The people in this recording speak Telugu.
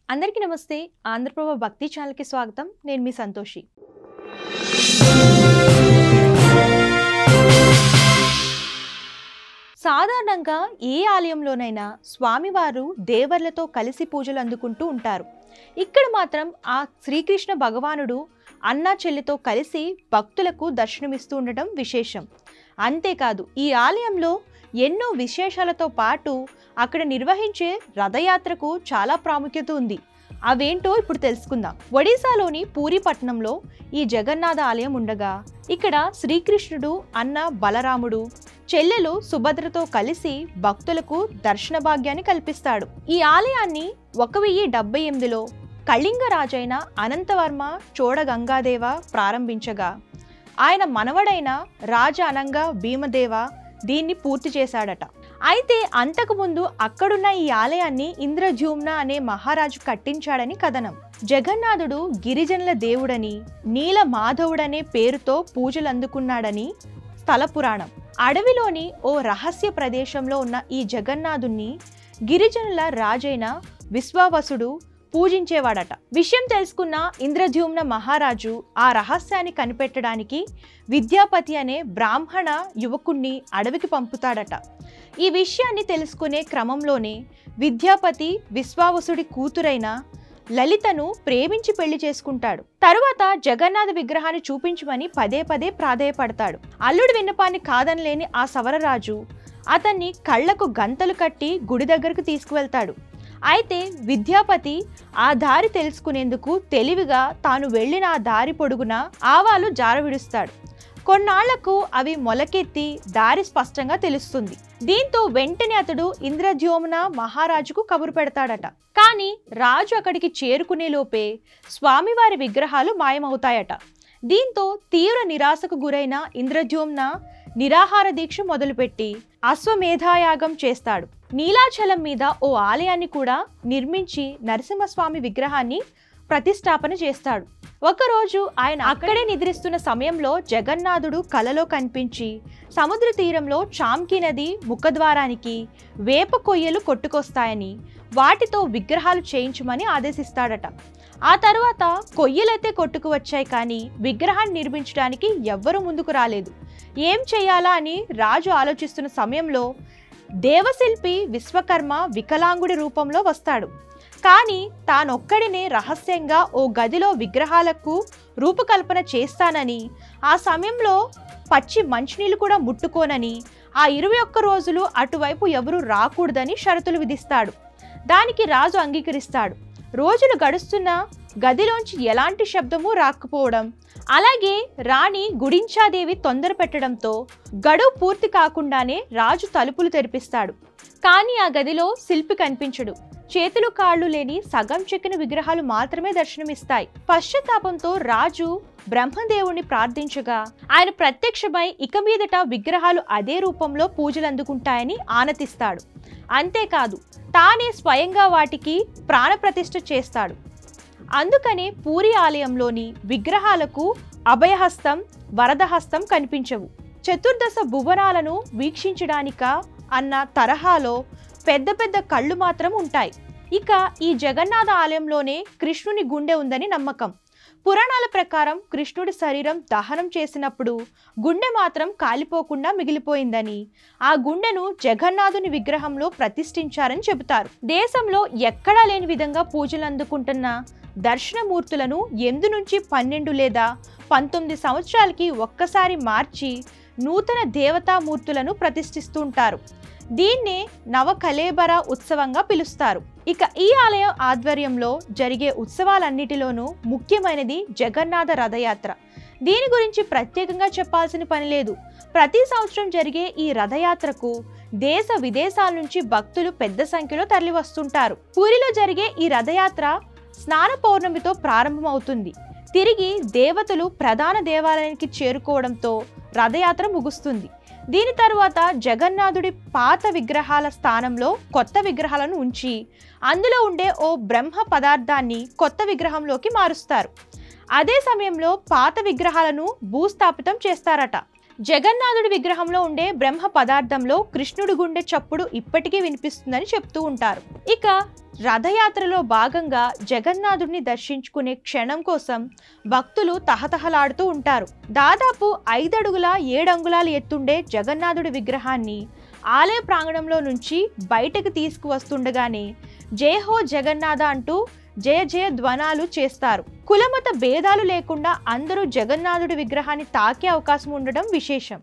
అందరికీ నమస్తే. ఆంధ్రప్రభ భక్తి ఛానల్కి స్వాగతం. నేను మీ సంతోషి. సాధారణంగా ఏ ఆలయంలోనైనా స్వామివారు దేవర్లతో కలిసి పూజలు అందుకుంటూ ఉంటారు. ఇక్కడ మాత్రం ఆ శ్రీకృష్ణ భగవానుడు అన్నా చెల్లితో కలిసి భక్తులకు దర్శనమిస్తూ ఉండటం విశేషం. అంతేకాదు ఈ ఆలయంలో ఎన్నో విశేషాలతో పాటు అక్కడ నిర్వహించే రథయాత్రకు చాలా ప్రాముఖ్యత ఉంది. అవేంటో ఇప్పుడు తెలుసుకుందాం. ఒడిశాలోని పూరి పట్టణంలో ఈ జగన్నాథ ఆలయం ఉండగా ఇక్కడ శ్రీకృష్ణుడు అన్న బలరాముడు చెల్లెలు సుభద్రతో కలిసి భక్తులకు దర్శన భాగ్యాన్ని కల్పిస్తాడు. ఈ ఆలయాన్ని 1078లో కళింగ రాజైన అనంతవర్మ చోడగంగాదేవ ప్రారంభించగా ఆయన మనవడైన రాజ అనంగ భీమదేవ దీన్ని పూర్తి చేశాడట. అయితే అంతకుముందు అక్కడున్న ఈ ఆలయాన్ని ఇంద్రజూమ్న అనే మహారాజు కట్టించాడని కథనం. జగన్నాథుడు గిరిజనుల దేవుడని నీల మాధవుడనే పేరుతో పూజలు అందుకున్నాడని స్థల పురాణం. అడవిలోని ఓ రహస్య ప్రదేశంలో ఉన్న ఈ జగన్నాథుణ్ణి గిరిజనుల రాజైన విశ్వావసుడు పూజించేవాడట. విషయం తెలుసుకున్న ఇంద్రద్యుమ్న మహారాజు ఆ రహస్యాన్ని కనిపెట్టడానికి విద్యాపతి అనే బ్రాహ్మణ యువకుణ్ణి అడవికి పంపుతాడట. ఈ విషయాన్ని తెలుసుకునే క్రమంలోనే విద్యాపతి విశ్వావసుడి కూతురైన లలితను ప్రేమించి పెళ్లి చేసుకుంటాడు. తరువాత జగన్నాథ విగ్రహాన్ని చూపించమని పదే పదే ప్రాధేయపడతాడు. అల్లుడి విన్నపాన్ని కాదనలేని ఆ సవరరాజు అతన్ని కళ్లకు గంతలు కట్టి గుడి దగ్గరకు తీసుకువెళ్తాడు. అయితే విద్యాపతి ఆ దారి తెలుసుకునేందుకు తెలివిగా తాను వెళ్ళిన ఆ దారి పొడుగున ఆవాలు జారవిడుస్తాడు. కొన్నాళ్లకు అవి మొలకెత్తి దారి స్పష్టంగా తెలుస్తుంది. దీంతో వెంటనే అతడు ఇంద్రద్యుమ్న మహారాజుకు కబురు పెడతాడట. కానీ రాజు అక్కడికి చేరుకునే లోపే స్వామివారి విగ్రహాలు మాయమవుతాయట. దీంతో తీవ్ర నిరాశకు గురైన ఇంద్రద్యుమ్న నిరాహార దీక్ష మొదలుపెట్టి అశ్వమేధాయాగం చేస్తాడు. నీలాచలం మీద ఓ ఆలయాన్ని కూడా నిర్మించి నరసింహస్వామి విగ్రహాన్ని ప్రతిష్టాపన చేస్తాడు. ఒకరోజు ఆయన అక్కడే నిద్రిస్తున్న సమయంలో జగన్నాథుడు కలలో కనిపించి సముద్ర తీరంలో చాంకి నది ముఖద్వారానికి వేప కొయ్యలు కొట్టుకొస్తాయని వాటితో విగ్రహాలు చేయించమని ఆదేశిస్తాడట. ఆ తర్వాత కొయ్యలైతే కొట్టుకు వచ్చాయి, కానీ విగ్రహాన్ని నిర్మించడానికి ఎవ్వరూ ముందుకు రాలేదు. ఏం చేయాలా అని రాజు ఆలోచిస్తున్న సమయంలో దేవశిల్పి విశ్వకర్మ వికలాంగుడి రూపంలో వస్తాడు. కానీ తానొక్కడినే రహస్యంగా ఓ గదిలో విగ్రహాలకు రూపకల్పన చేస్తానని, ఆ సమయంలో పచ్చి మంచినీళ్ళు కూడా ముట్టుకోనని, ఆ 21 రోజులు అటువైపు ఎవరూ రాకూడదని షరతులు విధిస్తాడు. దానికి రాజు అంగీకరిస్తాడు. రోజులు గడుస్తున్నా గదిలోంచి ఎలాంటి శబ్దమూ రాకపోవడం, అలాగే రాణి గుడించాదేవి తొందర పెట్టడంతో గడువు పూర్తి కాకుండానే రాజు తలుపులు తెరిపిస్తాడు. కానీ ఆ గదిలో శిల్పి కనిపించడు. చేతులు కాళ్ళు లేని సగం చెక్కిన విగ్రహాలు మాత్రమే దర్శనమిస్తాయి. పశ్చాత్తాపంతో రాజు బ్రహ్మదేవుణ్ణి ప్రార్థించగా ఆయన ప్రత్యక్షమై ఇక మీదట విగ్రహాలు అదే రూపంలో పూజలు అందుకుంటాయని ఆనతిస్తాడు. అంతేకాదు తానే స్వయంగా వాటికి ప్రాణప్రతిష్ఠ చేస్తాడు. అందుకనే పూరి ఆలయంలోని విగ్రహాలకు అభయహస్తం వరదహస్తం కనిపించవు. చతుర్దశ భువనాలను వీక్షించడానిక అన్న తరహాలో పెద్ద పెద్ద కళ్ళు మాత్రం ఉంటాయి. ఇక ఈ జగన్నాథ ఆలయంలోనే కృష్ణుని గుండె ఉందని నమ్మకం. పురాణాల ప్రకారం కృష్ణుడి శరీరం దహనం చేసినప్పుడు గుండె మాత్రం కాలిపోకుండా మిగిలిపోయిందని, ఆ గుండెను జగన్నాథుని విగ్రహంలో ప్రతిష్ఠించారని చెబుతారు. దేశంలో ఎక్కడా లేని విధంగా పూజలు అందుకుంటున్న దర్శనమూర్తులను 8 నుంచి 12 లేదా 19 సంవత్సరాలకి ఒక్కసారి మార్చి నూతన దేవతామూర్తులను ప్రతిష్ఠిస్తూ ఉంటారు. దీన్నే నవకలేబర ఉత్సవంగా పిలుస్తారు. ఇక ఈ ఆలయం ఆధ్వర్యంలో జరిగే ఉత్సవాలన్నిటిలోనూ ముఖ్యమైనది జగన్నాథ రథయాత్ర. దీని గురించి ప్రత్యేకంగా చెప్పాల్సిన పని లేదు. ప్రతి సంవత్సరం జరిగే ఈ రథయాత్రకు దేశ విదేశాల నుంచి భక్తులు పెద్ద సంఖ్యలో తరలి వస్తుంటారు. పూరిలో జరిగే ఈ రథయాత్ర స్నాన పౌర్ణమితో ప్రారంభమవుతుంది. తిరిగి దేవతలు ప్రధాన దేవాలయానికి చేరుకోవడంతో రథయాత్ర ముగుస్తుంది. దీని తరువాత జగన్నాథుడి పాత విగ్రహాల స్థానంలో కొత్త విగ్రహాలను ఉంచి అందులో ఉండే ఓ బ్రహ్మ పదార్థాన్ని కొత్త విగ్రహంలోకి మారుస్తారు. అదే సమయంలో పాత విగ్రహాలను భూస్థాపితం చేస్తారట. జగన్నాథుడి విగ్రహంలో ఉండే బ్రహ్మ పదార్థంలో కృష్ణుడి గుండె చప్పుడు ఇప్పటికీ వినిపిస్తుందని చెప్తూ ఉంటారు. ఇక రథయాత్రలో భాగంగా జగన్నాథుడిని దర్శించుకునే క్షణం కోసం భక్తులు తహతహలాడుతూ ఉంటారు. దాదాపు 5 అడుగుల 7 అంగుళాలు ఎత్తుండే జగన్నాథుడి విగ్రహాన్ని ఆలయ ప్రాంగణంలో నుంచి బయటకు తీసుకువస్తుండగానే జయ హో జగన్నాథ అంటూ జయ జయ ధ్వనాలు చేస్తారు. కులమత భేదాలు లేకుండా అందరూ జగన్నాథుడి విగ్రహాన్ని తాకే అవకాశం ఉండడం విశేషం.